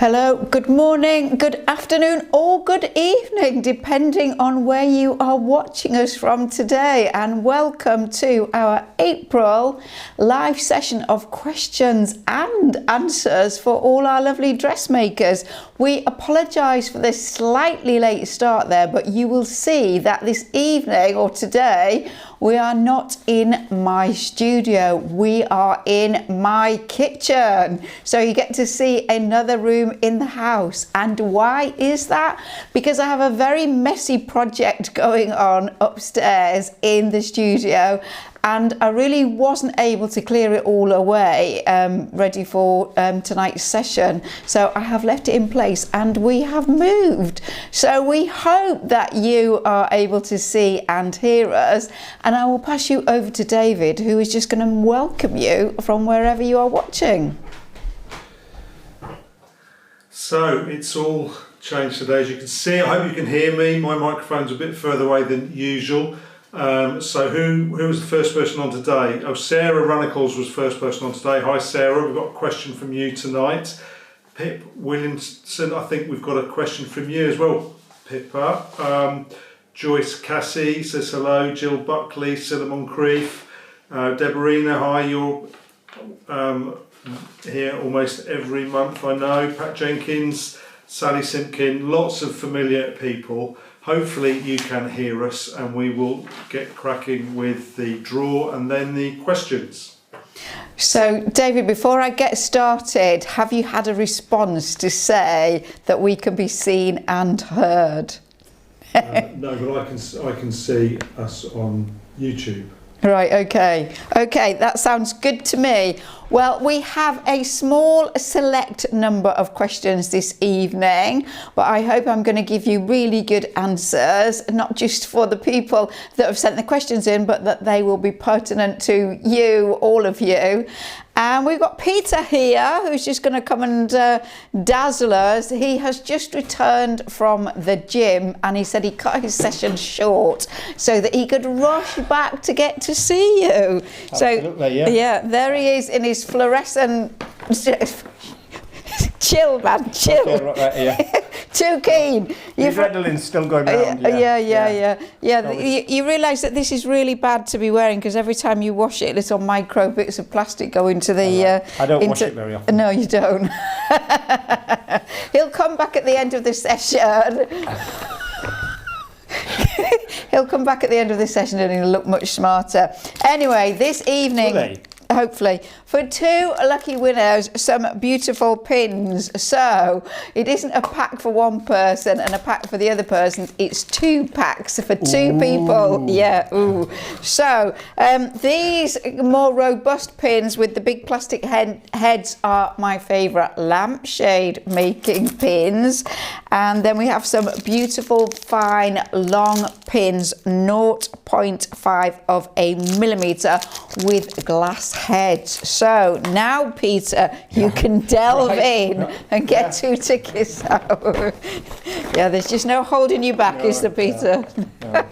Hello, good morning, good afternoon or good evening, depending on where you are watching us from today, and welcome to our April live session of questions and answers for all our lovely dressmakers. We apologise for this slightly late start there, but you will see that this evening or today we are not in my studio, we are in my kitchen. So you get to see another room in the house. And why is that? Because I have a very messy project going on upstairs in the studio, and I really wasn't able to clear it all away ready for tonight's session. So I have left it in place and we have moved. So we hope that you are able to see and hear us. And I will pass you over to David, who is just going to welcome you from wherever you are watching. So it's all changed today, as you can see. I hope you can hear me. My microphone's a bit further away than usual. So who was the first person on today? Oh, Sarah Runnacles was first person on today. Hi Sarah, we've got a question from you tonight. Pip Williamson, I think we've got a question from you as well, Pippa. Joyce Cassie says hello. Jill Buckley, Cilla Moncrief. Deborina, hi, you're here almost every month, I know. Pat Jenkins, Sally Simpkin, lots of familiar people. Hopefully you can hear us, and we will get cracking with the draw and then the questions. So David, before I get started, have you had a response to say that we can be seen and heard? No, but I can see us on YouTube. Right, okay, that sounds good to me. Well, we have a small select number of questions this evening, but I hope I'm going to give you really good answers, not just for the people that have sent the questions in, but that they will be pertinent to you, all of you. And we've got Peter here, who's just going to come and dazzle us. He has just returned from the gym, and he said he cut his session short so that he could rush back to get to see you. Absolutely, so, yeah, there he is in his fluorescent... Chill, man, chill. Okay, right, yeah. Too keen. The adrenaline's still going round. Yeah. You realise that this is really bad to be wearing, because every time you wash it, little micro bits of plastic go into the... I don't wash it very often. No, you don't. He'll come back at the end of the session. He'll come back at the end of the session and he'll look much smarter. Anyway, this evening... Hopefully, for two lucky winners, some beautiful pins. So it isn't a pack for one person and a pack for the other person. It's two packs for two people. Yeah. Ooh. So these more robust pins with the big plastic heads are my favourite lampshade making pins. And then we have some beautiful fine long pins, 0.5 of a millimetre with glass heads. So now, Peter, you can delve in and get two tickets out. Yeah, there's just no holding you back, is there, Peter? No.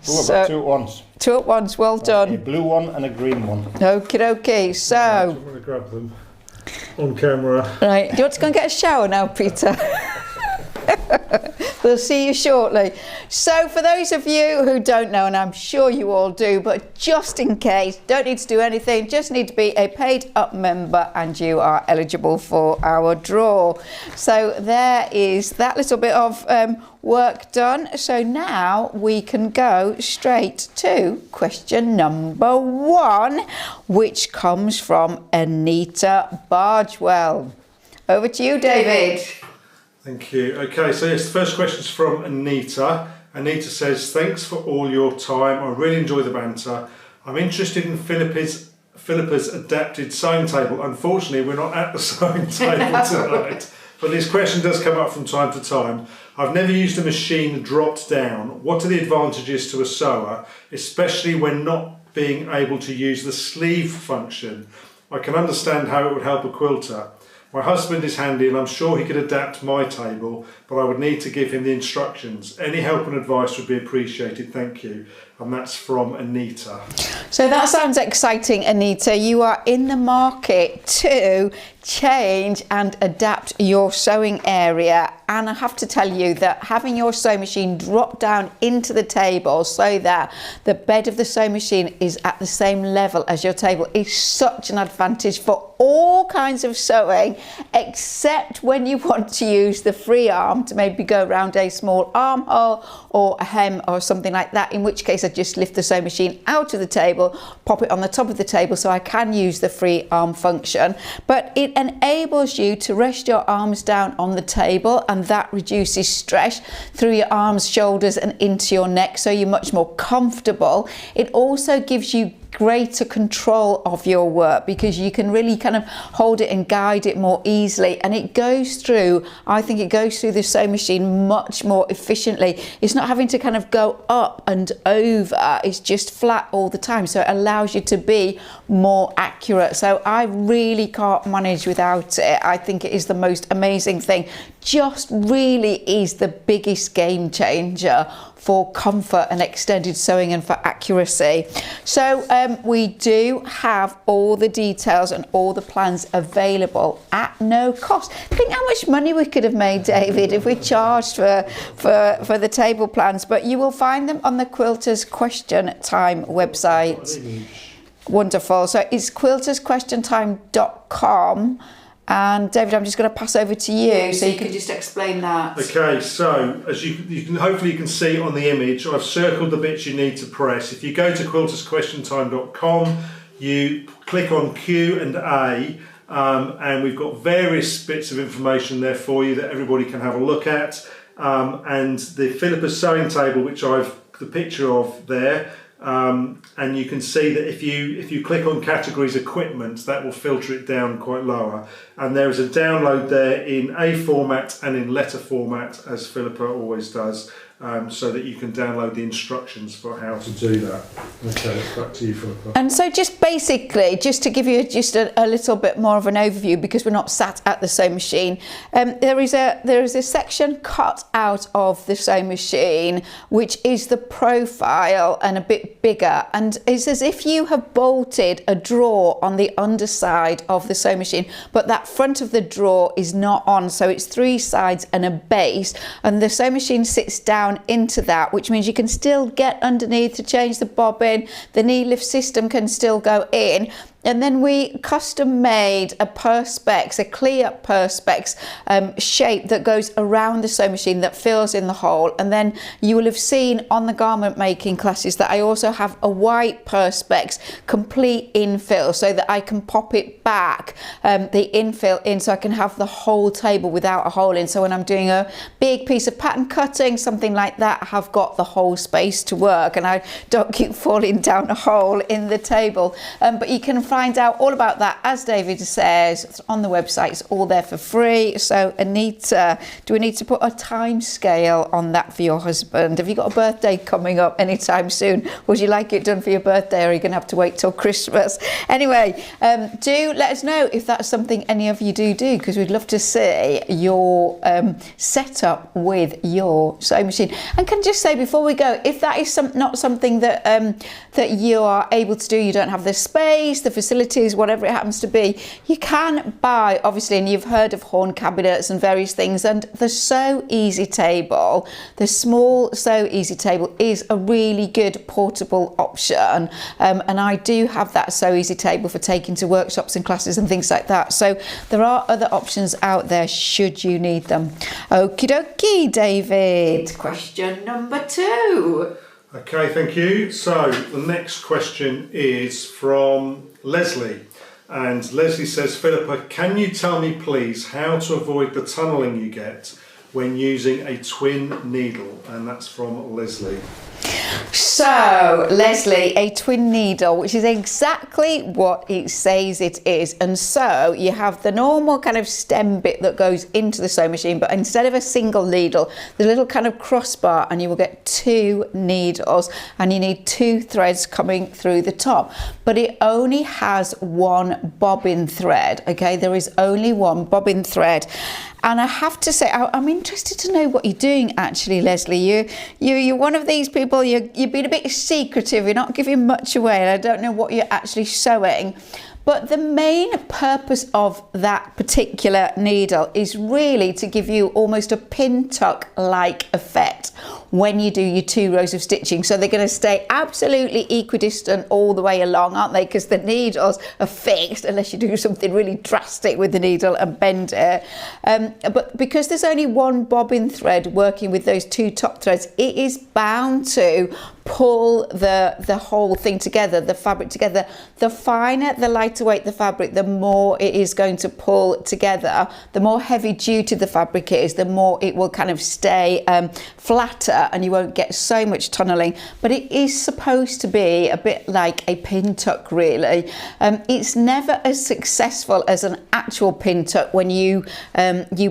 So, two at once. Two at once, well done. A blue one and a green one. Okie dokie, so... I'm going to grab them on camera. Right, do you want to go and get a shower now, Peter? We'll see you shortly. So for those of you who don't know, and I'm sure you all do, but just in case, don't need to do anything, just need to be a paid up member and you are eligible for our draw. So there is that little bit of work done. So now we can go straight to question number 1, which comes from Anita Bargewell. Over to you, David. Thank you. Okay, so yes, the first question is from Anita. Anita says, thanks for all your time. I really enjoy the banter. I'm interested in Philippa's adapted sewing table. Unfortunately, we're not at the sewing table tonight, but this question does come up from time to time. I've never used a machine dropped down. What are the advantages to a sewer, especially when not being able to use the sleeve function? I can understand how it would help a quilter. My husband is handy and I'm sure he could adapt my table, but I would need to give him the instructions. Any help and advice would be appreciated, thank you. and that's from Anita. So that sounds exciting, Anita. You are in the market to change and adapt your sewing area, and I have to tell you that having your sewing machine drop down into the table so that the bed of the sewing machine is at the same level as your table is such an advantage for all kinds of sewing, except when you want to use the free arm to maybe go around a small armhole or a hem or something like that, in which case I just lift the sewing machine out of the table, pop it on the top of the table so I can use the free arm function. But it enables you to rest your arms down on the table, and that reduces stress through your arms, shoulders and into your neck, so you're much more comfortable. It also gives you greater control of your work because you can really kind of hold it and guide it more easily, and it goes through, I think it goes through the sewing machine much more efficiently. It's not having to kind of go up and over, it's just flat all the time, so it allows you to be more accurate. So I really can't manage without it. I think it is the most amazing thing, just really is the biggest game changer for comfort and extended sewing and for accuracy. So we do have all the details and all the plans available at no cost. Think how much money we could have made, David, if we charged for the table plans, but you will find them on the Quilters Question Time website. Wonderful. So it's quiltersquestiontime.com. And David, I'm just going to pass over to you so you can just explain that. Okay, so as you can hopefully you can see on the image, I've circled the bits you need to press. If you go to quiltersquestiontime.com, you click on Q&A, and we've got various bits of information there for you that everybody can have a look at. And the Philippa sewing table, which I've the picture of there. And you can see that if you click on categories equipment, that will filter it down quite lower, and there is a download there in A format and in letter format, as Philippa always does, so that you can download the instructions for how to do that. Okay, back to you, Philippa. And so just basically, just to give you just a little bit more of an overview, because we're not sat at the sewing machine, there is a section cut out of the sewing machine which is the profile and a bit bigger, and it's as if you have bolted a drawer on the underside of the sewing machine, but that front of the drawer is not on, so it's three sides and a base, and the sewing machine sits down into that, which means you can still get underneath to change the bobbin, the knee lift system can still go in. And then we custom made a perspex, a clear perspex shape that goes around the sewing machine that fills in the hole. And then you will have seen on the garment making classes that I also have a white perspex complete infill, so that I can pop it back, the infill in, so I can have the whole table without a hole in. So when I'm doing a big piece of pattern cutting, something like that, I have got the whole space to work and I don't keep falling down a hole in the table. But you can find out all about that, as David says, on the website. It's all there for free. So Anita, do we need to put a time scale on that for your husband? Have you got a birthday coming up anytime soon? Would you like it done for your birthday, or are you going to have to wait till Christmas? Anyway, do let us know if that's something any of you do, because we'd love to see your setup with your sewing machine. And can I just say before we go, if that is not something that that you are able to do, you don't have the space, the facilities, whatever it happens to be, you can buy, obviously, and you've heard of horn cabinets and various things, and the Sew Easy table, the small Sew Easy table, is a really good portable option, and I do have that Sew Easy table for taking to workshops and classes and things like that. So there are other options out there should you need them. Okie dokie, David. Question number 2. Okay, thank you. So the next question is from Leslie, and Leslie says, Philippa, can you tell me please how to avoid the tunnelling you get when using a twin needle? And that's from Leslie. So, Leslie, a twin needle, which is exactly what it says it is. And so you have the normal kind of stem bit that goes into the sewing machine, but instead of a single needle, the little kind of crossbar, and you will get 2 needles, and you need 2 threads coming through the top. But it only has 1 bobbin thread, okay? There is only 1 bobbin thread. And I have to say, I'm interested to know what you're doing actually, Leslie. You're one of these people, you've been a bit secretive, you're not giving much away, and I don't know what you're actually sewing. But the main purpose of that particular needle is really to give you almost a pin tuck like effect when you do your 2 rows of stitching. So they're going to stay absolutely equidistant all the way along, aren't they? Because the needles are fixed unless you do something really drastic with the needle and bend it. But because there's only one bobbin thread working with those 2 top threads, it is bound to pull the whole thing together, the fabric together. The finer, the lighter weight the fabric, the more it is going to pull together. The more heavy duty the fabric is, the more it will kind of stay flatter, and you won't get so much tunneling. But it is supposed to be a bit like a pin tuck, really. It's never as successful as an actual pin tuck when you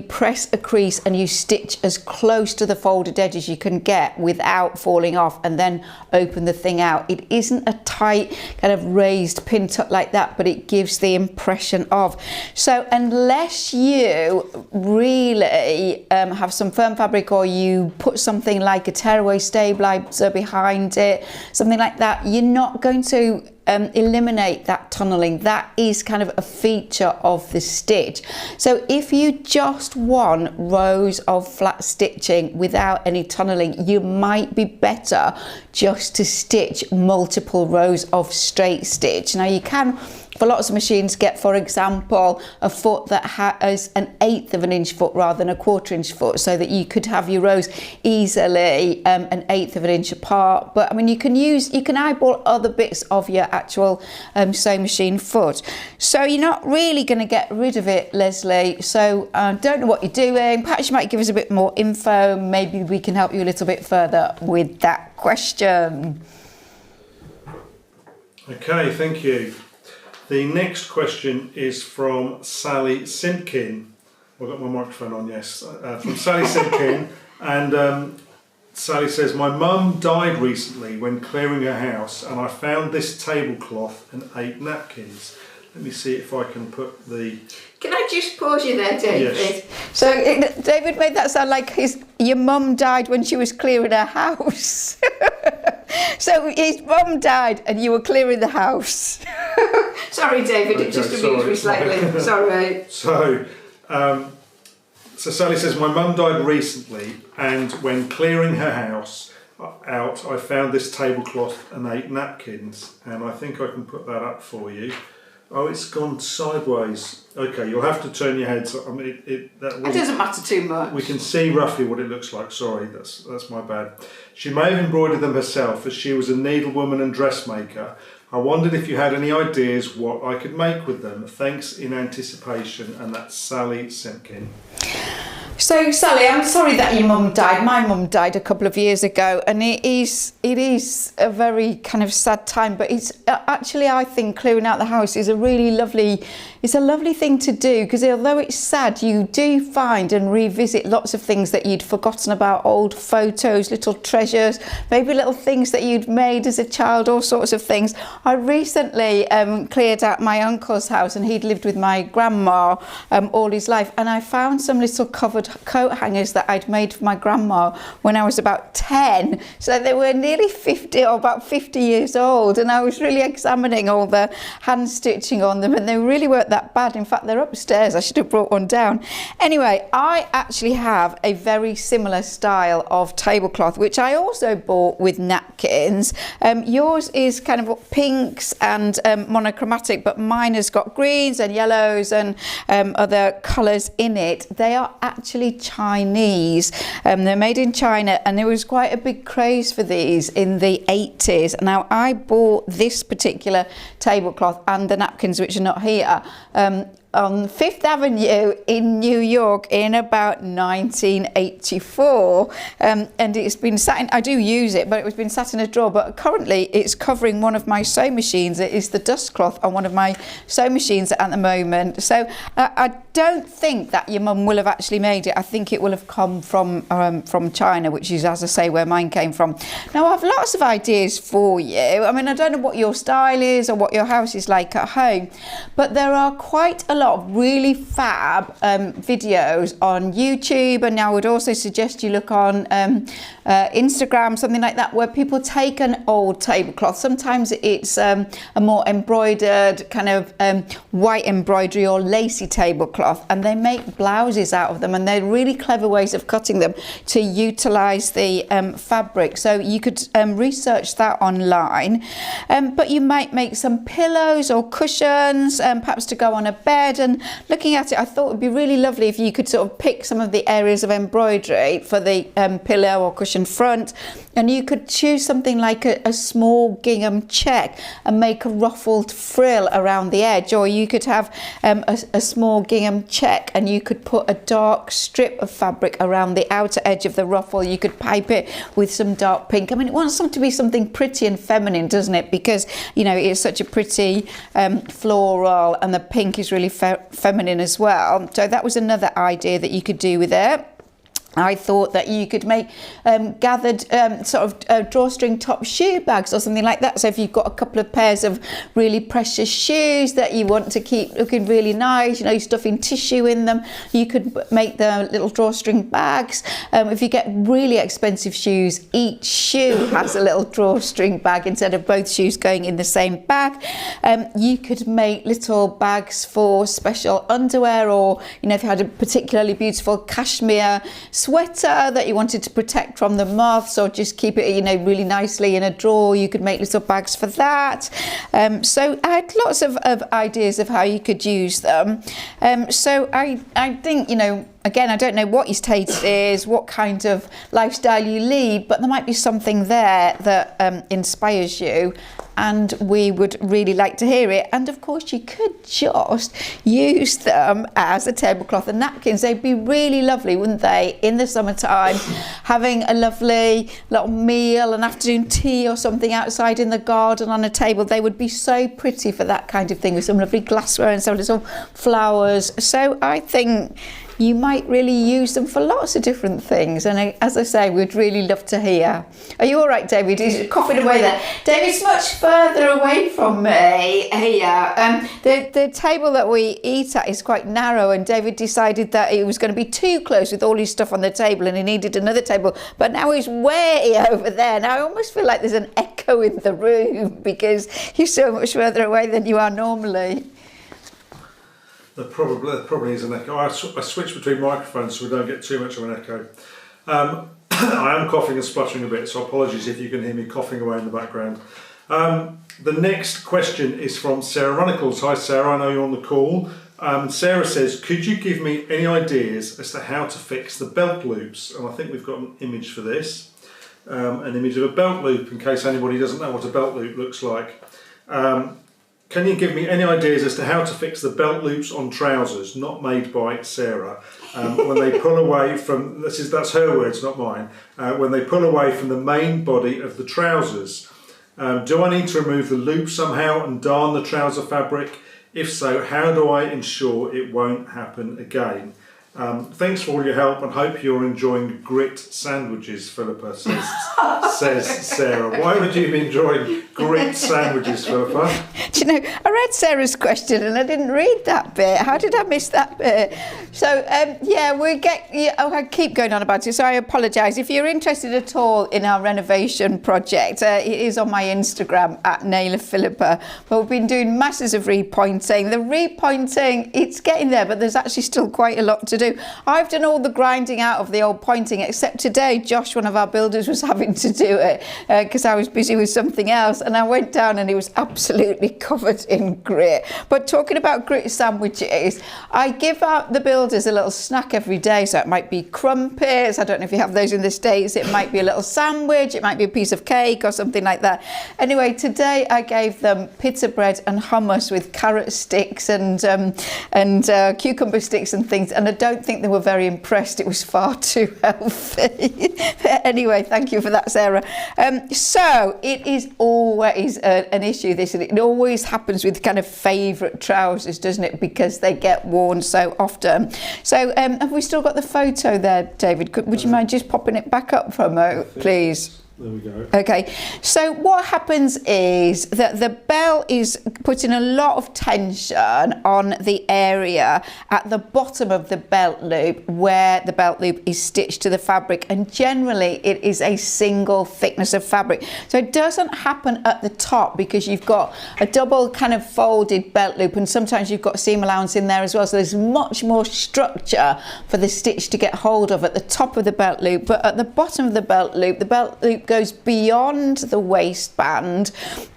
press a crease and you stitch as close to the folded edge as you can get without falling off, and then open the thing out. It isn't a tight kind of raised pin tuck like that, but it gives the impression of. So unless you really have some firm fabric, or you put something like a tearaway stabilizer behind it, something like that, you're not going to eliminate that tunneling. That is kind of a feature of the stitch. So if you just want rows of flat stitching without any tunneling, you might be better just to stitch multiple rows of straight stitch. Now you can, for lots of machines, get, for example, a foot that has an 1/8 of an inch foot rather than a 1/4 inch foot, so that you could have your rows easily an 1/8 of an inch apart. But I mean, you can eyeball other bits of your actual sewing machine foot. So you're not really going to get rid of it, Leslie. So I don't know what you're doing. Perhaps you might give us a bit more info. Maybe we can help you a little bit further with that question. Okay, thank you. The next question is from Sally Simpkin. I've got my microphone on, yes. From Sally Simpkin. And Sally says, my mum died recently when clearing her house, and I found this tablecloth and 8 napkins. Let me see if I can put the... Can I just pause you there, David? Yes. So David made that sound like your mum died when she was clearing her house. So his mum died and you were clearing the house. Sorry, David, Okay, it just amused me slightly. Sorry. So Sally says, my mum died recently, and when clearing her house out, I found this tablecloth and 8 napkins, and I think I can put that up for you. Oh, it's gone sideways. Okay, you'll have to turn your head. So, I mean, it doesn't matter too much. We can see roughly what it looks like. Sorry, that's my bad. She may have embroidered them herself, as she was a needlewoman and dressmaker. I wondered if you had any ideas what I could make with them. Thanks in anticipation. And that's Sally Simpkin. So Sally, I'm sorry that your mum died. My mum died a couple of years ago, and it is a very kind of sad time. But it's actually, I think, clearing out the house is a really lovely thing to do, because although it's sad, you do find and revisit lots of things that you'd forgotten about, old photos, little treasures, maybe little things that you'd made as a child, all sorts of things. I recently cleared out my uncle's house, and he'd lived with my grandma all his life, and I found some little covered coat hangers that I'd made for my grandma when I was about 10. So they were nearly 50 or about 50 years old, and I was really examining all the hand stitching on them, and they really weren't that bad. In fact, they're upstairs. I should have brought one down. Anyway, I actually have a very similar style of tablecloth, which I also bought with napkins. Yours is kind of pinks and monochromatic, but mine has got greens and yellows and other colours in it. They are actually Chinese. They're made in China, and there was quite a big craze for these in the 80s. Now, I bought this particular tablecloth and the napkins, which are not here, on 5th Avenue in New York in about 1984, and it's been sat in, I do use it, but it was been sat in a drawer, but currently it's covering one of my sewing machines. It is the dust cloth on one of my sewing machines at the moment. So I don't think that your mum will have actually made it. I think it will have come from China, which is, as I say, where mine came from. Now, I have lots of ideas for you. I mean, I don't know what your style is or what your house is like at home, but there are quite a lot lot of really fab videos on YouTube, and I would also suggest you look on Instagram, something like that, where people take an old tablecloth. Sometimes it's a more embroidered kind of white embroidery or lacy tablecloth, and they make blouses out of them, and they're really clever ways of cutting them to utilize the fabric. So you could research that online, but you might make some pillows or cushions, perhaps to go on a bed. And looking at it, I thought it would be really lovely if you could sort of pick some of the areas of embroidery for the pillow or cushion front, and you could choose something like a small gingham check and make a ruffled frill around the edge, or you could have a small gingham check and you could put a dark strip of fabric around the outer edge of the ruffle. You could pipe it with some dark pink. I mean, it wants to be something pretty and feminine, doesn't it? Because, you know, it's such a pretty floral, and the pink is really feminine as well. So that was another idea that you could do with it. I thought that you could make gathered sort of drawstring top shoe bags or something like that. So if you've got a couple of pairs of really precious shoes that you want to keep looking really nice, you know, stuffing tissue in them, you could make the little drawstring bags. If you get really expensive shoes, each shoe has a little drawstring bag instead of both shoes going in the same bag. You could make little bags for special underwear, or, you know, if you had a particularly beautiful cashmere sweater that you wanted to protect from the moths, or just keep it, you know, really nicely in a drawer, you could make little bags for that. So I had lots of ideas of how you could use them. So I think, you know, again, I don't know what your taste is, what kind of lifestyle you lead, but there might be something there that inspires you, and we would really like to hear it. And of course, you could just use them as a tablecloth and napkins. They'd be really lovely, wouldn't they, in the summertime, having a lovely little meal, an afternoon tea or something outside in the garden on a table. They would be so pretty for that kind of thing, with some lovely glassware and some little flowers. So I think you might really use them for lots of different things, and as I say, we'd really love to hear. Are you all right, David? He's coughing away there. David's much further away from me here. The table that we eat at is quite narrow, and David decided that it was going to be too close with all his stuff on the table, and he needed another table, but now he's way over there. Now I almost feel like there's an echo in the room because you're so much further away than you are normally. There probably is an echo. I switch between microphones so we don't get too much of an echo. I am coughing and spluttering a bit, so apologies if you can hear me coughing away in the background. The next question is from Sarah Runicles. Hi Sarah, I know you're on the call. Sarah says, could you give me any ideas as to how to fix the belt loops? And I think we've got an image for this. An image of a belt loop, in case anybody doesn't know what a belt loop looks like. Can you give me any ideas as to how to fix the belt loops on trousers, not made by Sarah, when they pull away from, that's her words, not mine, when they pull away from the main body of the trousers? Do I need to remove the loop somehow and darn the trouser fabric? If so, how do I ensure it won't happen again? Thanks for all your help and hope you're enjoying grit sandwiches, Philippa says Sarah. Why would you be enjoying grit sandwiches, Philippa? Do you know, I read Sarah's question and I didn't read that bit. How did I miss that bit? So, I keep going on about it, so I apologise. If you're interested at all in our renovation project, it is on my Instagram at Naylor Philippa. But we've been doing masses of repointing. The repointing, it's getting there, but there's actually still quite a lot to do. I've done all the grinding out of the old pointing, except today Josh, one of our builders, was having to do it because I was busy with something else, and I went down and it was absolutely covered in grit. But talking about grit sandwiches, I give out the builders a little snack every day. So it might be crumpets, I don't know if you have those in the States, it might be a little sandwich, it might be a piece of cake or something like that. Anyway, today I gave them pita bread and hummus with carrot sticks and cucumber sticks and things, and I don't think they were very impressed. It was far too healthy. Anyway, thank you for that, Sarah. So it is always an issue, this, and it always happens with kind of favourite trousers, doesn't it, because they get worn so often. So have we still got the photo there, David? Would you mind just popping it back up for a moment, please? There we go. Okay, so what happens is that the belt is putting a lot of tension on the area at the bottom of the belt loop where the belt loop is stitched to the fabric, and generally it is a single thickness of fabric. So it doesn't happen at the top because you've got a double kind of folded belt loop, and sometimes you've got seam allowance in there as well, so there's much more structure for the stitch to get hold of at the top of the belt loop. But at the bottom of the belt loop goes beyond the waistband,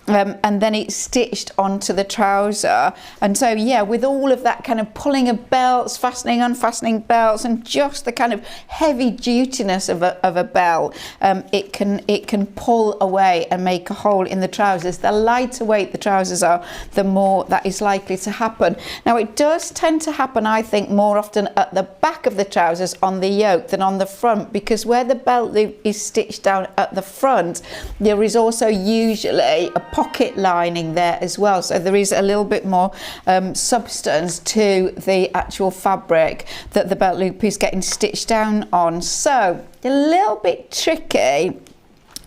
and then it's stitched onto the trouser. And so yeah, with all of that kind of pulling of belts, fastening, unfastening belts, and just the kind of heavy dutiness of a belt, it can pull away and make a hole in the trousers. The lighter weight the trousers are, the more that is likely to happen. Now it does tend to happen, I think, more often at the back of the trousers on the yoke than on the front, because where the belt loop is stitched down at the front, there is also usually a pocket lining there as well, so there is a little bit more substance to the actual fabric that the belt loop is getting stitched down on. So a little bit tricky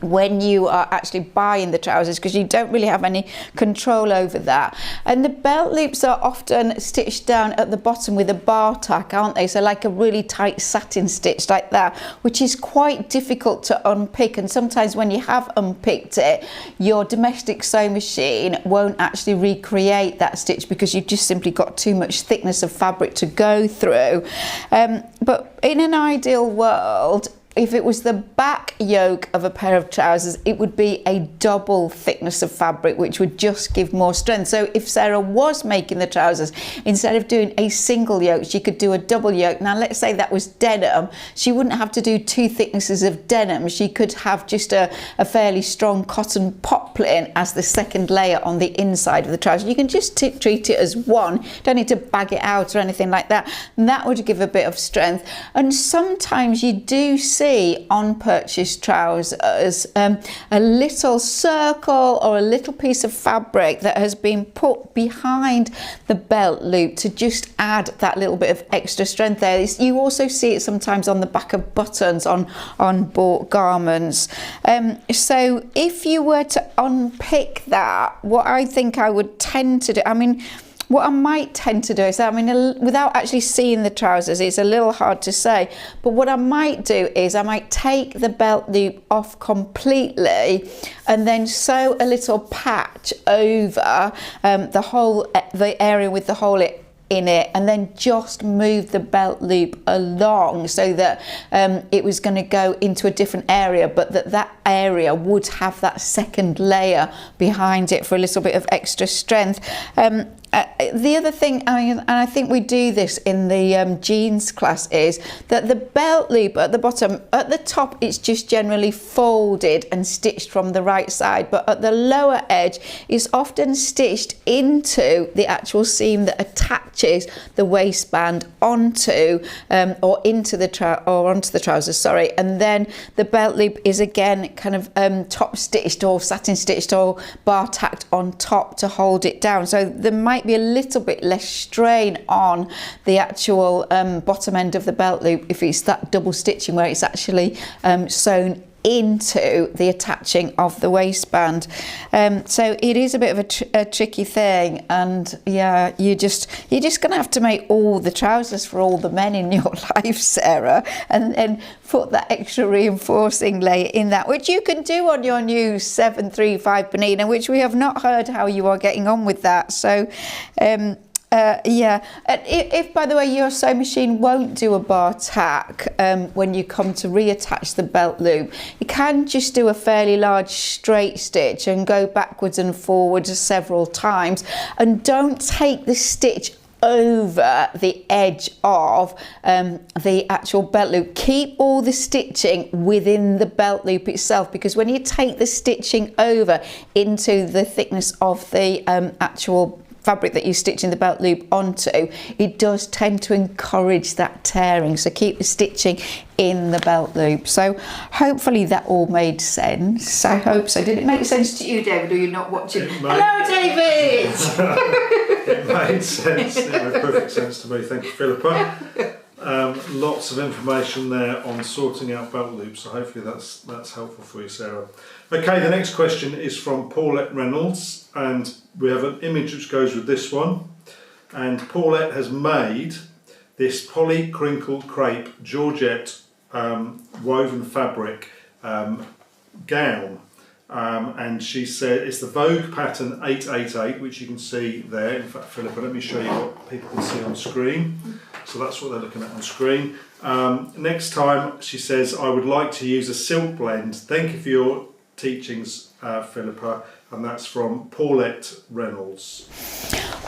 when you are actually buying the trousers, because you don't really have any control over that. And the belt loops are often stitched down at the bottom with a bar tack, aren't they? So like a really tight satin stitch like that, which is quite difficult to unpick. And sometimes when you have unpicked it, your domestic sewing machine won't actually recreate that stitch because you've just simply got too much thickness of fabric to go through. But in an ideal world, if it was the back yoke of a pair of trousers, it would be a double thickness of fabric, which would just give more strength. So if Sarah was making the trousers, instead of doing a single yoke, she could do a double yoke. Now, let's say that was denim. She wouldn't have to do two thicknesses of denim. She could have just a fairly strong cotton poplin as the second layer on the inside of the trouser. You can just treat it as one. Don't need to bag it out or anything like that. And that would give a bit of strength. And sometimes you do see on purchased trousers a little circle or a little piece of fabric that has been put behind the belt loop to just add that little bit of extra strength there. You also see it sometimes on the back of buttons on bought garments. So if you were to unpick that, what I think I would tend to do, what I might tend to do is, without actually seeing the trousers, it's a little hard to say, but what I might do is I might take the belt loop off completely and then sew a little patch over the area with the hole in it, and then just move the belt loop along so that it was going to go into a different area, but that area would have that second layer behind it for a little bit of extra strength. The other thing, and I think we do this in the jeans class, is that the belt loop at the bottom, at the top it's just generally folded and stitched from the right side, but at the lower edge is often stitched into the actual seam that attaches the waistband onto onto the trousers, sorry, and then the belt loop is again kind of top stitched or satin stitched or bar tacked on top to hold it down. So there might be a little bit less strain on the actual bottom end of the belt loop if it's that double stitching where it's actually sewn into the attaching of the waistband. So it is a bit of a tricky thing, and yeah, you're just gonna have to make all the trousers for all the men in your life, Sarah, and then put that extra reinforcing layer in that, which you can do on your new 735 Bonina, which we have not heard how you are getting on with that. So yeah, if by the way your sewing machine won't do a bar tack when you come to reattach the belt loop, you can just do a fairly large straight stitch and go backwards and forwards several times, and don't take the stitch over the edge of the actual belt loop. Keep all the stitching within the belt loop itself, because when you take the stitching over into the thickness of the actual fabric that you're stitching the belt loop onto, it does tend to encourage that tearing. So keep the stitching in the belt loop. So hopefully that all made sense. I hope so. Did it make sense to you, David, or you're not watching? Hello, David! It made sense. It made perfect sense to me. Thank you, Philippa. Lots of information there on sorting out belt loops, so hopefully that's helpful for you, Sarah. Okay, the next question is from Paulette Reynolds, and we have an image which goes with this one. And Paulette has made this poly crinkle crepe Georgette woven fabric gown. And she said it's the Vogue pattern 888, which you can see there. In fact, Philippa, let me show you what people can see on screen. So that's what they're looking at on screen. Next time, she says, I would like to use a silk blend. Thank you for your teachings, Philippa. And that's from Paulette Reynolds.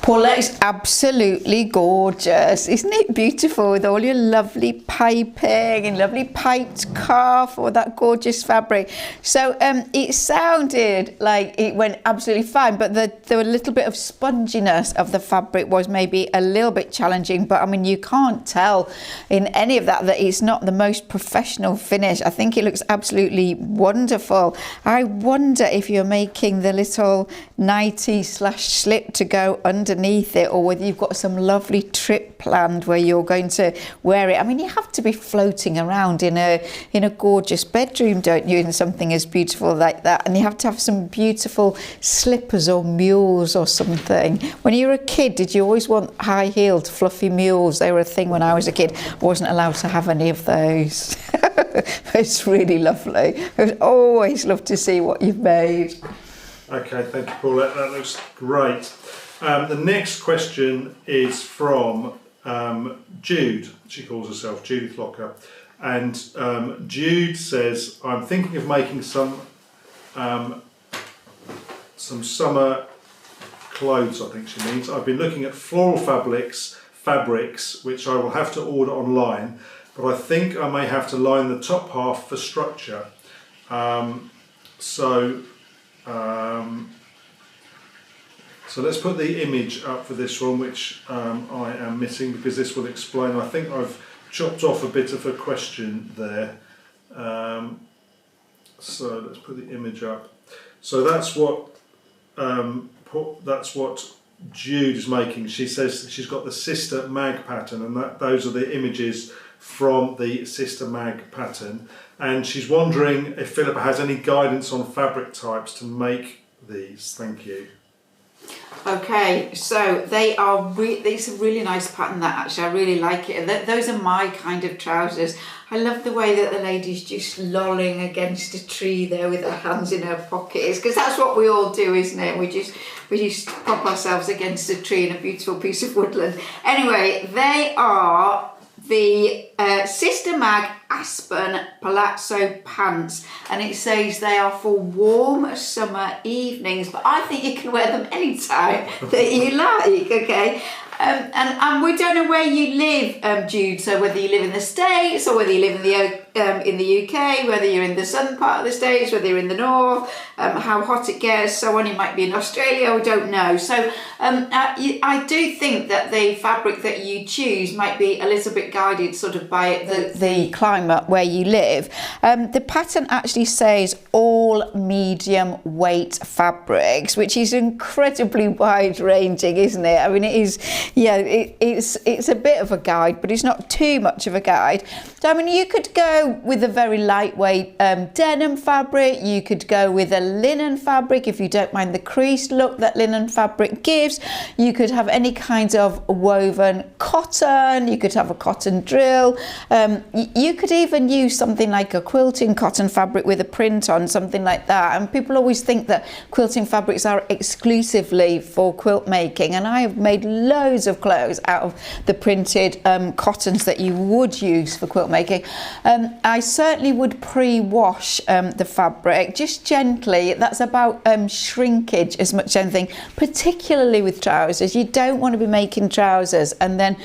Paulette's absolutely gorgeous. Isn't it beautiful with all your lovely piping and lovely piped cuff or that gorgeous fabric? So it sounded like it went absolutely fine, but the little bit of sponginess of the fabric was maybe a little bit challenging. But I mean, you can't tell in any of that it's not the most professional finish. I think it looks absolutely wonderful. I wonder if you're making the little nightie/slip to go underneath it, or whether you've got some lovely trip planned where you're going to wear it. I mean, you have to be floating around in a gorgeous bedroom, don't you, in something as beautiful like that, and you have to have some beautiful slippers or mules or something. When you were a kid, did you always want high-heeled fluffy mules? They were a thing when I was a kid. I wasn't allowed to have any of those. It's really lovely. I would always love to see what you've made. Okay, thank you, Paulette. That looks great. The next question is from Jude. She calls herself Judith Locker. And Jude says, I'm thinking of making some summer clothes, I think she means. I've been looking at floral fabrics, which I will have to order online, but I think I may have to line the top half for structure. So let's put the image up for this one, which I am missing because this will explain. I think I've chopped off a bit of a question there. So let's put the image up. So that's what Jude is making. She says she's got the Sister Mag pattern, and those are the images from the Sister Mag pattern. And she's wondering if Philippa has any guidance on fabric types to make these. Thank you. Okay, so it's a really nice pattern, that actually. I really like it. Those are my kind of trousers. I love the way that the lady's just lolling against a tree there with her hands in her pockets, because that's what we all do, isn't it? We just prop ourselves against a tree in a beautiful piece of woodland. Anyway, they are the Sister Mag Aspen Palazzo pants, and it says they are for warm summer evenings, but I think you can wear them anytime that you like, okay? And we don't know where you live, Jude, so whether you live in the States or whether you live in the UK, whether you're in the southern part of the States, whether you're in the north, how hot it gets, so on. You might be in Australia, we don't know. So I do think that the fabric that you choose might be a little bit guided sort of by the climate where you live. The pattern actually says all medium weight fabrics, which is incredibly wide ranging, isn't it? I mean, it is, yeah, it's a bit of a guide, but it's not too much of a guide. So I mean, you could go with a very lightweight denim fabric. You could go with a linen fabric if you don't mind the creased look that linen fabric gives. You could have any kind of woven cotton. You could have a cotton drill. You could even use something like a quilting cotton fabric with a print on, something like that. And people always think that quilting fabrics are exclusively for quilt making, and I have made loads of clothes out of the printed cottons that you would use for quilt making. I certainly would pre-wash the fabric just gently. That's about shrinkage as much as anything, particularly with trousers. You don't want to be making trousers and then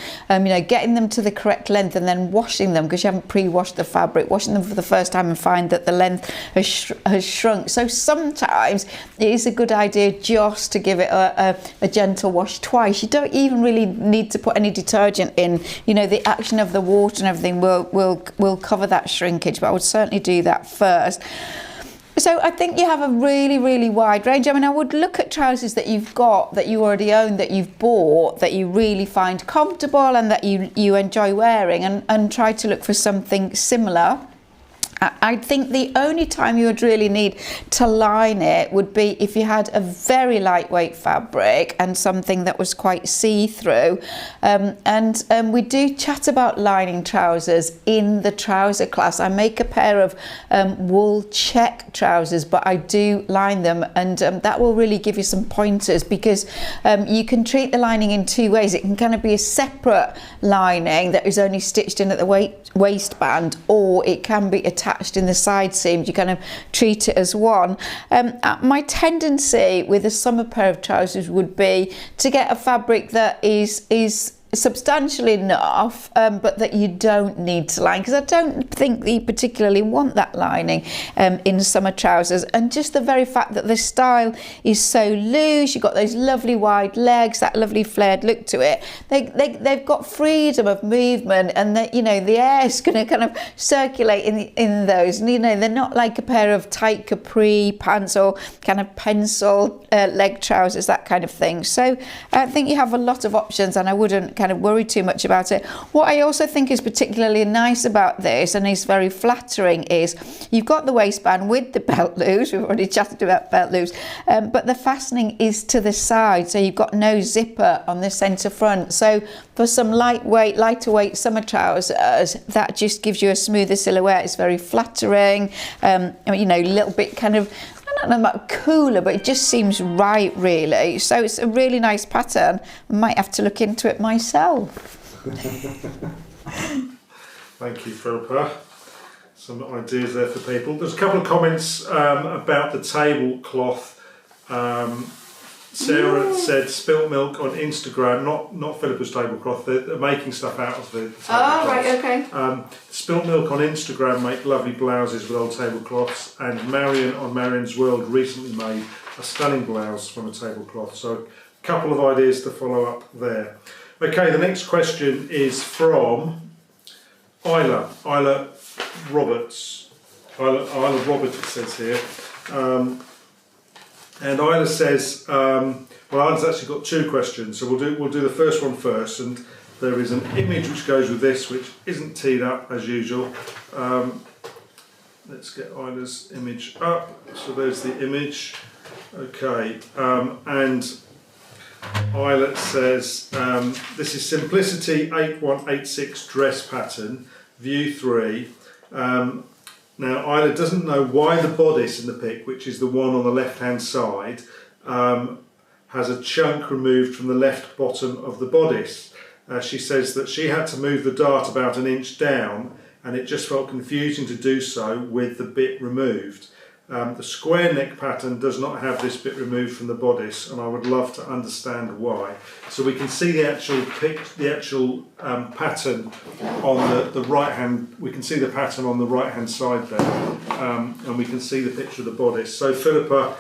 getting them to the correct length and then washing them because you haven't pre-washed the fabric, washing them for the first time and find that the length has shrunk. So sometimes it is a good idea just to give it a gentle wash twice. You don't even really need to put any detergent in. The action of the water and everything will cover that shrinkage, but I would certainly do that first. So I think you have a really, really wide range. I mean, I would look at trousers that you've got, that you already own, that you've bought, that you really find comfortable and that you enjoy wearing, and try to look for something similar. I think the only time you would really need to line it would be if you had a very lightweight fabric and something that was quite see-through. We do chat about lining trousers in the trouser class. I make a pair of wool check trousers, but I do line them, and that will really give you some pointers, because you can treat the lining in two ways. It can kind of be a separate lining that is only stitched in at the waistband, or it can be attached in the side seams. You kind of treat it as one. My tendency with a summer pair of trousers would be to get a fabric that is substantial enough, but that you don't need to line, because I don't think that you particularly want that lining in summer trousers. And just the very fact that the style is so loose, you've got those lovely wide legs, that lovely flared look to it, they've got freedom of movement, and that, you know, the air is going to kind of circulate in those, and, you know, they're not like a pair of tight capri pants or kind of pencil leg trousers, that kind of thing. So I think you have a lot of options, and I wouldn't kind of worry too much about it. What I also think is particularly nice about this, and is very flattering, is you've got the waistband with the belt loops. We've already chatted about belt loops, but the fastening is to the side, so you've got no zipper on the centre front. So for some lighter weight summer trousers, that just gives you a smoother silhouette. It's very flattering, you know, a little bit kind of, I don't know about cooler, but it just seems right, really. So it's a really nice pattern. I might have to look into it myself. Thank you, Philippa. Some ideas there for people. There's a couple of comments about the tablecloth. Sarah said spilt milk on Instagram, not Philippa's tablecloth. They're making stuff out of the tablecloth. Oh, right, okay. Spilt milk on Instagram make lovely blouses with old tablecloths, and Marion on Marion's World recently made a stunning blouse from a tablecloth. So a couple of ideas to follow up there. Okay, the next question is from Isla Roberts. Isla Roberts, it says here. And Isla says, well, Isla's actually got two questions, so we'll do the first one first. And there is an image which goes with this, which isn't teed up as usual. Let's get Isla's image up. So there's the image. Okay, and Isla says, this is Simplicity 8186 dress pattern, view 3. Now, Isla doesn't know why the bodice in the pic, which is the one on the left-hand side, has a chunk removed from the left bottom of the bodice. She says that she had to move the dart about an inch down, and it just felt confusing to do so with the bit removed. The square neck pattern does not have this bit removed from the bodice, and I would love to understand why. So we can see the actual pattern on the right hand. We can see the pattern on the right hand side there, and we can see the picture of the bodice. So Philippa,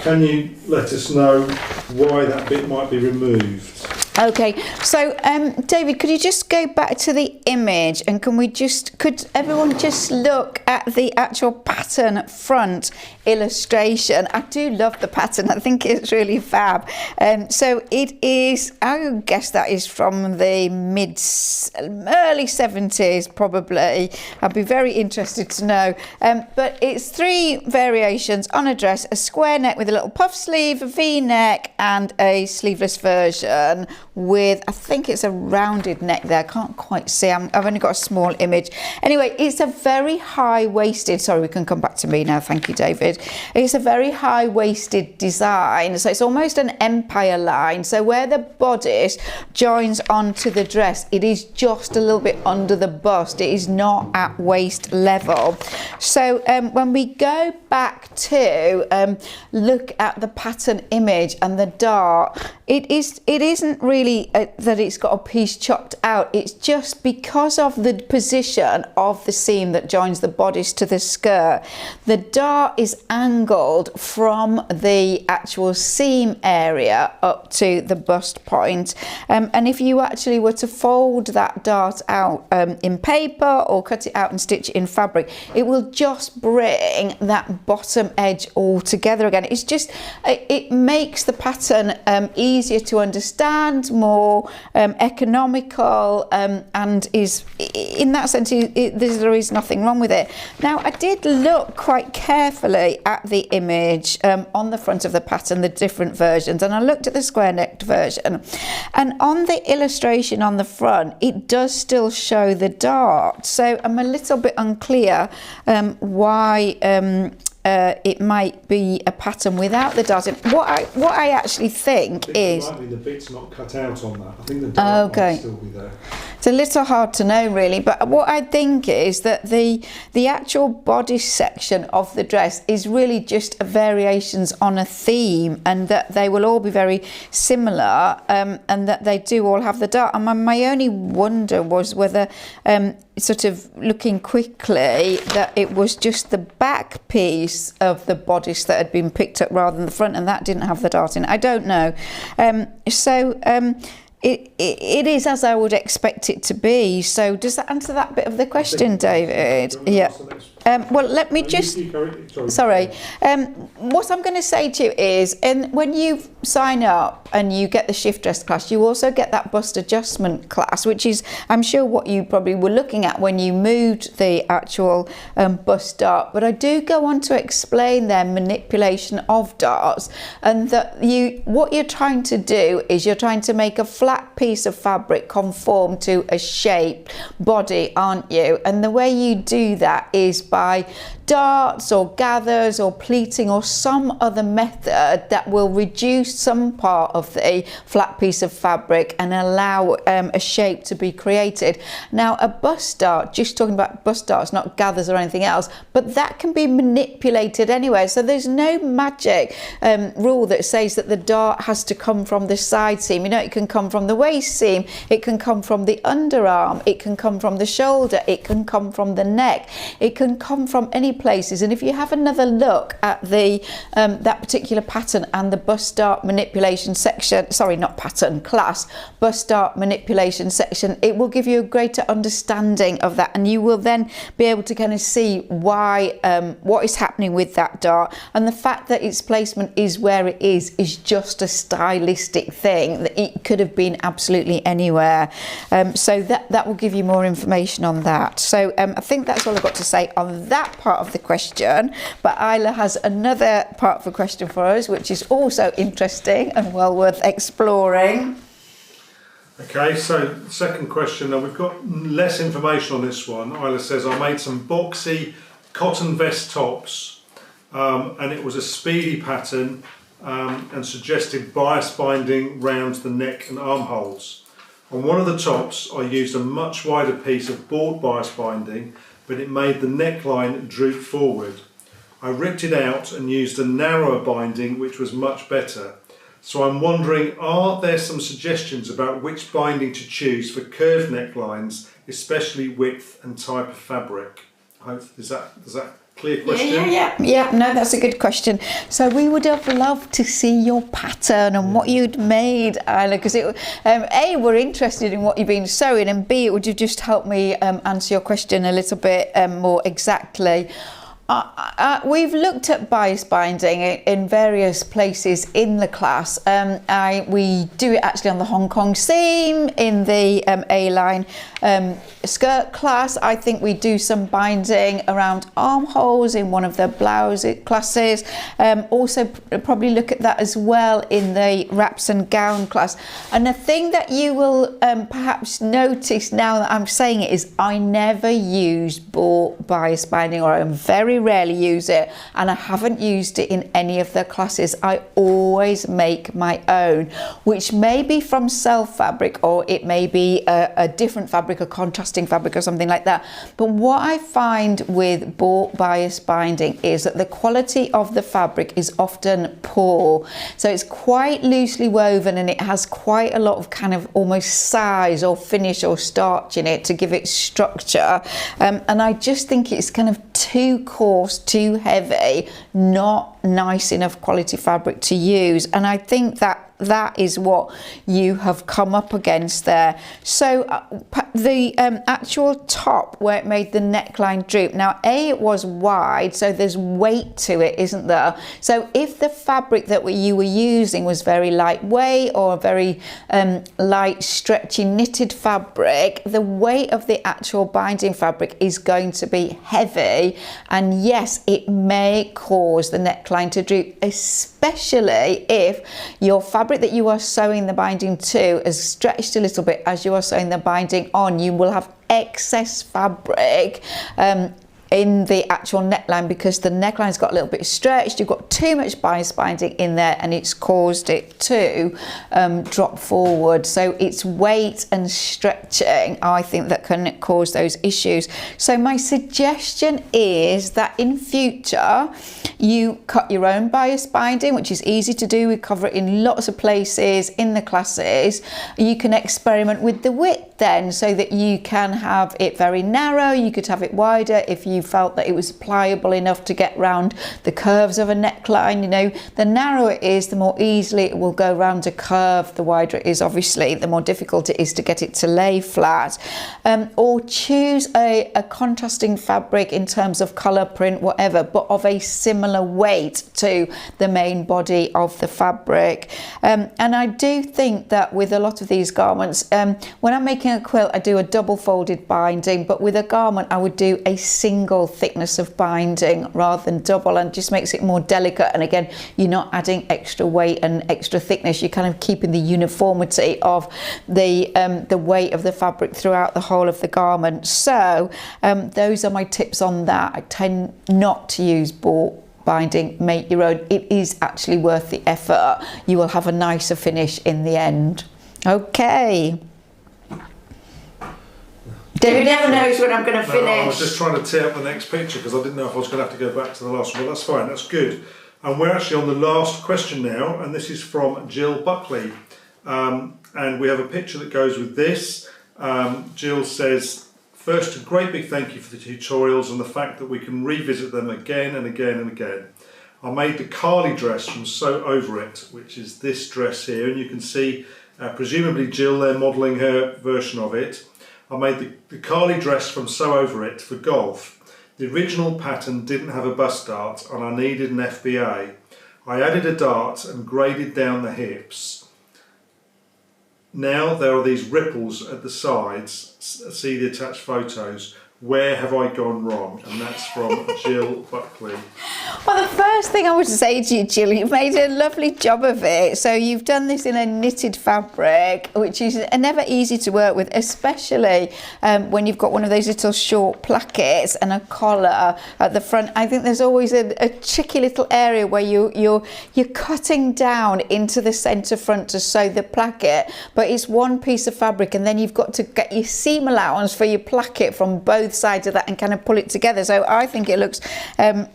can you let us know why that bit might be removed? Okay, so David, could you just go back to the image, and could everyone just look at the actual pattern front illustration? I do love the pattern. I think it's really fab. So it is, I would guess that is from the early 70s probably. I'd be very interested to know. But it's 3 variations on a dress: a square neck with a little puff sleeve, a V-neck, and a sleeveless version with, I think it's a rounded neck there. I can't quite see. I've only got a small image. Anyway, it's a very high-waisted, sorry, we can come back to me now, thank you, David. It's a very high-waisted design, so it's almost an empire line. So where the bodice joins onto the dress, it is just a little bit under the bust. It is not at waist level. So when we go back to look at the pattern image and the dart, it isn't really really that it's got a piece chopped out. It's just because of the position of the seam that joins the bodice to the skirt. The dart is angled from the actual seam area up to the bust point. And if you actually were to fold that dart out in paper or cut it out and stitch it in fabric, it will just bring that bottom edge all together again. It's just, it makes the pattern easier to understand, more economical, and is, in that sense, there is nothing wrong with it. Now, I did look quite carefully at the image on the front of the pattern, the different versions, and I looked at the square necked version, and on the illustration on the front it does still show the dart, so I'm a little bit unclear why it might be a pattern without the dart. What I actually think is, it might be the bit's not cut out on that. I think the dart might still be there. It's a little hard to know really, but what I think is that the actual bodice section of the dress is really just variations on a theme, and that they will all be very similar, and that they do all have the dart. And my only wonder was whether, sort of looking quickly, that it was just the back piece of the bodice that had been picked up rather than the front, and that didn't have the dart in. I don't know. It is as I would expect it to be. So does that answer that bit of the question, David? Yeah. Well, let me just... Sorry. What I'm going to say to you is, when you sign up and you get the shift dress class, you also get that bust adjustment class, which is, I'm sure, what you probably were looking at when you moved the actual bust dart. But I do go on to explain their manipulation of darts, and that what you're trying to do is you're trying to make a flat piece of fabric conform to a shaped body, aren't you? And the way you do that is by darts or gathers or pleating or some other method that will reduce some part of the flat piece of fabric and allow a shape to be created. Now, a bust dart, just talking about bust darts, not gathers or anything else, but that can be manipulated anyway. So there's no magic rule that says that the dart has to come from the side seam. You know, it can come from the waist seam, it can come from the underarm, it can come from the shoulder, it can come from the neck, it can come from any places. And if you have another look at the that particular pattern and the bust dart manipulation section, sorry, not pattern, class, bust dart manipulation section, it will give you a greater understanding of that, and you will then be able to kind of see why what is happening with that dart, and the fact that its placement is where it is just a stylistic thing, that it could have been absolutely anywhere. So that will give you more information on that. So I think that's all I've got to say on that part of the question, but Isla has another part of the question for us, which is also interesting and well worth exploring. Okay, so second question. Now we've got less information on this one. Isla says, I made some boxy cotton vest tops, and it was a speedy pattern, and suggested bias binding round the neck and armholes. On one of the tops I used a much wider piece of board bias binding, but it made the neckline droop forward. I ripped it out and used a narrower binding, which was much better. So I'm wondering, are there some suggestions about which binding to choose for curved necklines, especially width and type of fabric? Is that clear question? Yeah, no, that's a good question. So we would have loved to see your pattern and what you'd made, Isla, because A, we're interested in what you've been sewing, and B, it would have just helped me answer your question a little bit more exactly. We've looked at bias binding in various places in the class. We do it actually on the Hong Kong seam, in the A-line skirt class. I think we do some binding around armholes in one of the blouse classes. Also probably look at that as well in the wraps and gown class. And the thing that you will perhaps notice now that I'm saying it is, I never use bias binding, or I'm very very rarely use it, and I haven't used it in any of the classes. I always make my own, which may be from self fabric, or it may be a different fabric, a contrasting fabric or something like that. But what I find with bought bias binding is that the quality of the fabric is often poor. So it's quite loosely woven, and it has quite a lot of kind of almost size or finish or starch in it to give it structure. And I just think it's kind of too coarse, too heavy, not nice enough quality fabric to use. And I think that is what you have come up against there. So the actual top where it made the neckline droop, now it was wide, so there's weight to it, isn't there? So if the fabric that you were using was very lightweight or very light stretchy knitted fabric, the weight of the actual binding fabric is going to be heavy, and yes, it may cause the neckline to droop, especially if your fabric that you are sewing the binding to is stretched a little bit as you are sewing the binding on. You will have excess fabric in the actual neckline because the neckline's got a little bit stretched. You've got too much bias binding in there, and it's caused it to drop forward. So it's weight and stretching, I think, that can cause those issues. So my suggestion is that in future you cut your own bias binding, which is easy to do. We cover it in lots of places in the classes. You can experiment with the width then, so that you can have it very narrow. You could have it wider if you felt that it was pliable enough to get round the curves of a neckline. You know, the narrower it is, the more easily it will go round a curve. The wider it is, obviously, the more difficult it is to get it to lay flat. Or choose a contrasting fabric in terms of colour, print, whatever, but of a similar weight to the main body of the fabric. And I do think that with a lot of these garments, when I'm making a quilt, I do a double folded binding, but with a garment I would do a single thickness of binding rather than double, and just makes it more delicate. And again, you're not adding extra weight and extra thickness, you're kind of keeping the uniformity of the weight of the fabric throughout the whole of the garment. So those are my tips on that. I tend not to use bought binding, make your own. It is actually worth the effort. You will have a nicer finish in the end. Okay. David never knows when I'm going to finish. I was just trying to tee up the next picture because I didn't know if I was going to have to go back to the last one, but that's fine, that's good. And we're actually on the last question now, and this is from Jill Buckley. And we have a picture that goes with this. Jill says, first, a great big thank you for the tutorials and the fact that we can revisit them again and again and again. I made the Carly dress from Sew Over It, which is this dress here, and you can see, presumably Jill there modelling her version of it. I made the Carly dress from Sew Over It for golf. The original pattern didn't have a bust dart and I needed an FBA. I added a dart and graded down the hips. Now there are these ripples at the sides. See the attached photos. Where have I gone wrong? And that's from Jill Buckley. Well, the first thing I would say to you, Jill, you've made a lovely job of it. So you've done this in a knitted fabric, which is never easy to work with, especially when you've got one of those little short plackets and a collar at the front. I think there's always a tricky little area where you're cutting down into the centre front to sew the placket, but it's one piece of fabric, and then you've got to get your seam allowance for your placket from both sides of that and kind of pull it together. So I think it looks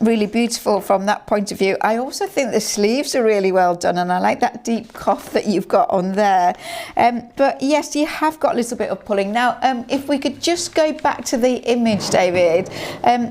really beautiful from that point of view. I also think the sleeves are really well done, and I like that deep cuff that you've got on there. But yes, you have got a little bit of pulling. Now, if we could just go back to the image, David.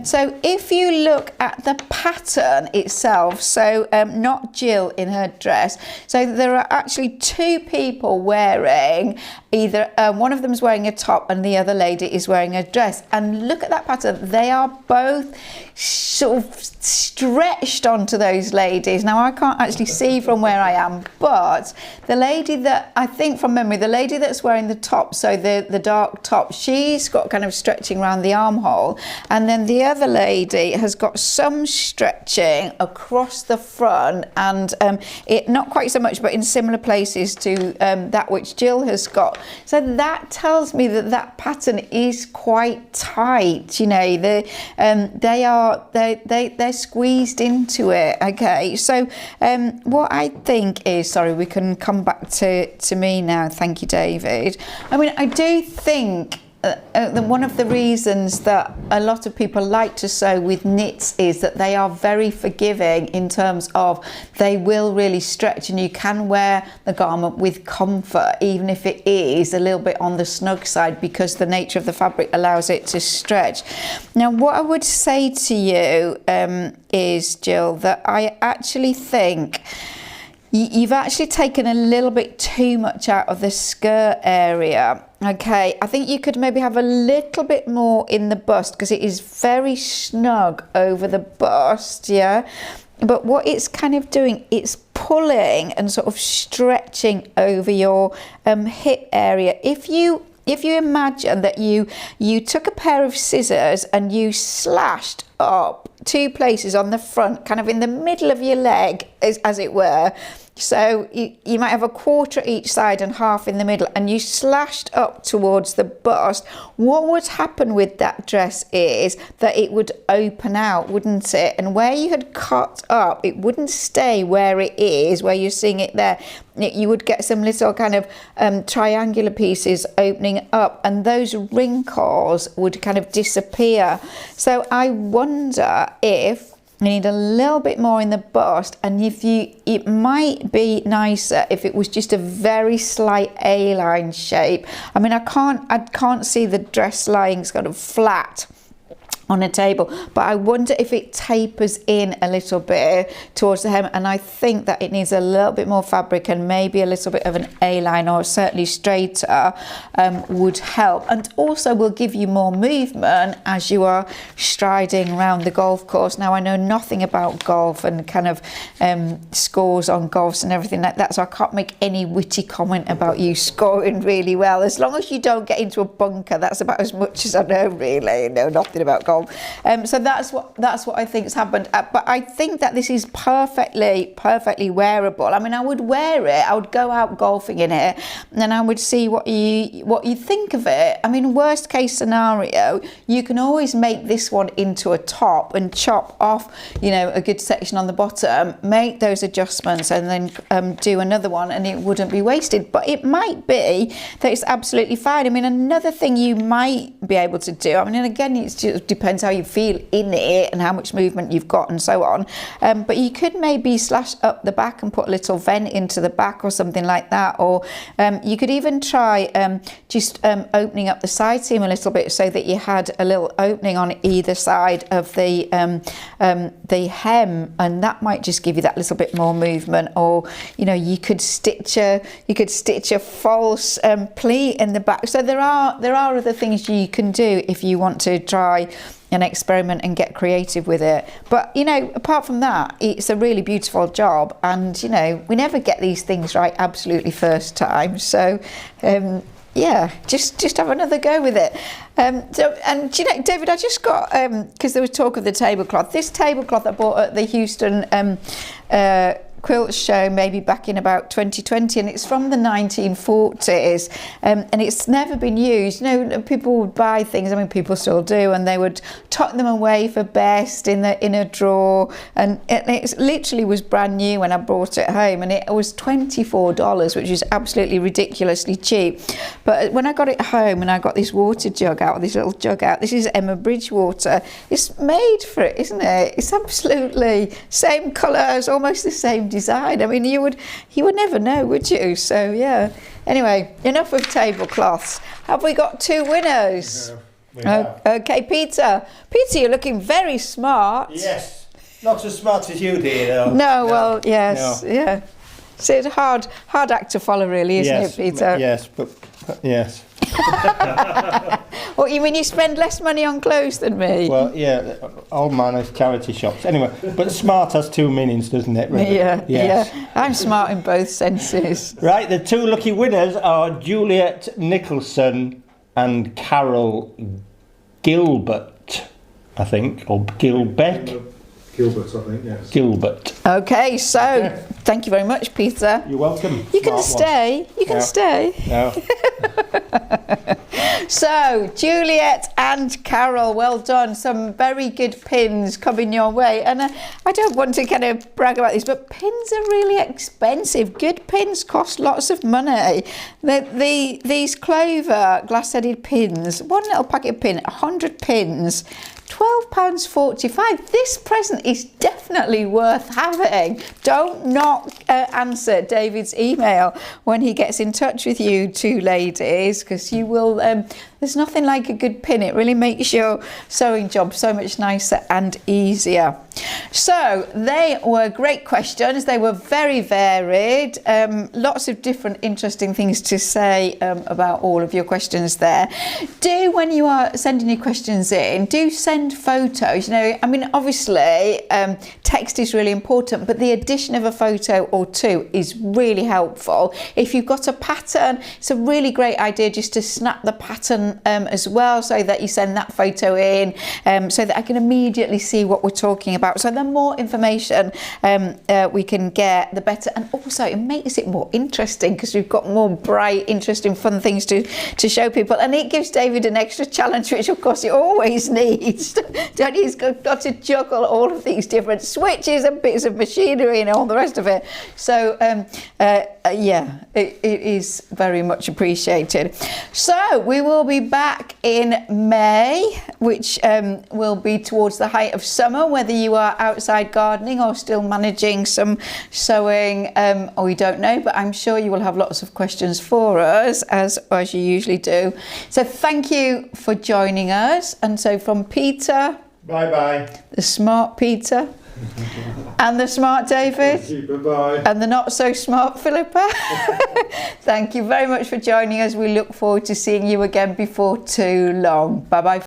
So if you look at the pattern itself, so not Jill in her dress, so there are actually two people wearing either, one of them is wearing a top and the other lady is wearing a dress. And look at that pattern, they are both sort of stretched onto those ladies. Now I can't actually see from where I am, but the lady that, I think from memory, the lady that's wearing the top, so the dark top, she's got kind of stretching around the armhole, and then the other lady has got some stretching across the front, and it not quite so much, but in similar places to that which Jill has got. So that tells me that that pattern is quite tight tight. You know, they're squeezed into it. Okay, so what I think is, sorry, we can come back to me now. Thank you, David. I mean, I do think one of the reasons that a lot of people like to sew with knits is that they are very forgiving in terms of they will really stretch, and you can wear the garment with comfort even if it is a little bit on the snug side, because the nature of the fabric allows it to stretch. Now, what I would say to you is, Jill, that I actually think you've actually taken a little bit too much out of the skirt area. Okay, I think you could maybe have a little bit more in the bust, because it is very snug over the bust, yeah? But what it's kind of doing, it's pulling and sort of stretching over your hip area. If you imagine that you took a pair of scissors and you slashed up 2 places on the front, kind of in the middle of your leg, as it were. So you might have a quarter each side and half in the middle, and you slashed up towards the bust. What would happen with that dress is that it would open out, wouldn't it? And where you had cut up, it wouldn't stay where it is, where you're seeing it there. You would get some little kind of triangular pieces opening up, and those wrinkles would kind of disappear. So I wonder if you need a little bit more in the bust, and it might be nicer if it was just a very slight A-line shape. I mean, I can't see the dress lying kind of flat on a table, but I wonder if it tapers in a little bit towards the hem, and I think that it needs a little bit more fabric, and maybe a little bit of an A-line, or certainly straighter, would help, and also will give you more movement as you are striding around the golf course. Now, I know nothing about golf and kind of scores on golfs and everything like that, so I can't make any witty comment about you scoring really well. As long as you don't get into a bunker, that's about as much as I know, really. I know nothing about golf. So that's what I think has happened. But I think that this is perfectly wearable. I mean, I would wear it. I would go out golfing in it, and I would see what you think of it. I mean, worst case scenario, you can always make this one into a top and chop off, you know, a good section on the bottom, make those adjustments, and then do another one, and it wouldn't be wasted. But it might be that it's absolutely fine. I mean, another thing you might be able to do, I mean, and again, it just depends how you feel in it and how much movement you've got and so on, but you could maybe slash up the back and put a little vent into the back or something like that, or you could even try just opening up the side seam a little bit, so that you had a little opening on either side of the hem, and that might just give you that little bit more movement. Or, you know, you could stitch a false pleat in the back. So there are other things you can do if you want to try and experiment and get creative with it. But, you know, apart from that, it's a really beautiful job, and, you know, we never get these things right absolutely first time. So yeah, just have another go with it. And you know, David, I just got, because there was talk of the tablecloth. This tablecloth I bought at the Houston quilt show maybe back in about 2020, and it's from the 1940s, and it's never been used. You know, people would buy things, I mean, people still do, and they would tuck them away for best in a drawer, and it literally was brand new when I brought it home, and it was $24, which is absolutely ridiculously cheap. But when I got it home and I got this water jug out, this little jug out, this is Emma Bridgewater, it's made for it, isn't it? It's absolutely same colours, almost the same design. I mean, you would never know, would you? So yeah. Anyway, enough of tablecloths. Have we got 2 winners? We have. Okay, Peter. Peter, you're looking very smart. Yes. Not as smart as you, dear, though. No, well, yes, no. Yeah. So it's a hard act to follow, really, isn't it, Peter? Yes, but yes. What, you mean you spend less money on clothes than me? Well, yeah, all manner of charity shops. Anyway, but smart has 2 meanings, doesn't it, really? Yeah, yes. Yeah. I'm smart in both senses. Right, the 2 lucky winners are Juliet Nicholson and Carol Gilbert, I think, or Gilbeck. Gilbert, I think, yes. Gilbert. Okay, so thank you very much, Peter. You're welcome. You can stay. You can stay. No. So, Juliet and Carol, well done. Some very good pins coming your way. And I don't want to kind of brag about this, but pins are really expensive. Good pins cost lots of money. These Clover glass-headed pins, one little packet of pin, 100 pins, £12.45. This present is definitely worth having. Don't not answer David's email when he gets in touch with you two ladies, because you will, there's nothing like a good pin. It really makes your sewing job so much nicer and easier. So they were great questions. They were very varied. Lots of different interesting things to say about all of your questions there. Do, when you are sending your questions in, do send photos. You know, I mean, obviously text is really important, but the addition of a photo or two is really helpful. If you've got a pattern, it's a really great idea just to snap the pattern as well, so that you send that photo in, so that I can immediately see what we're talking about. So the more information we can get, the better. And also it makes it more interesting, because we've got more bright, interesting, fun things to show people. And it gives David an extra challenge, which of course he always needs. Don't you? He's got to juggle all of these different switches and bits of machinery and all the rest of it. So yeah, it is very much appreciated. So we will be back in May, which will be towards the height of summer, whether you are outside gardening or still managing some sewing, or we don't know, but I'm sure you will have lots of questions for us, as you usually do. So thank you for joining us. And so from Peter, Bye-bye. the smart Peter, and the smart David, Thank you, bye-bye. and the not so smart Philippa. Thank you very much for joining us. We look forward to seeing you again before too long. Bye bye.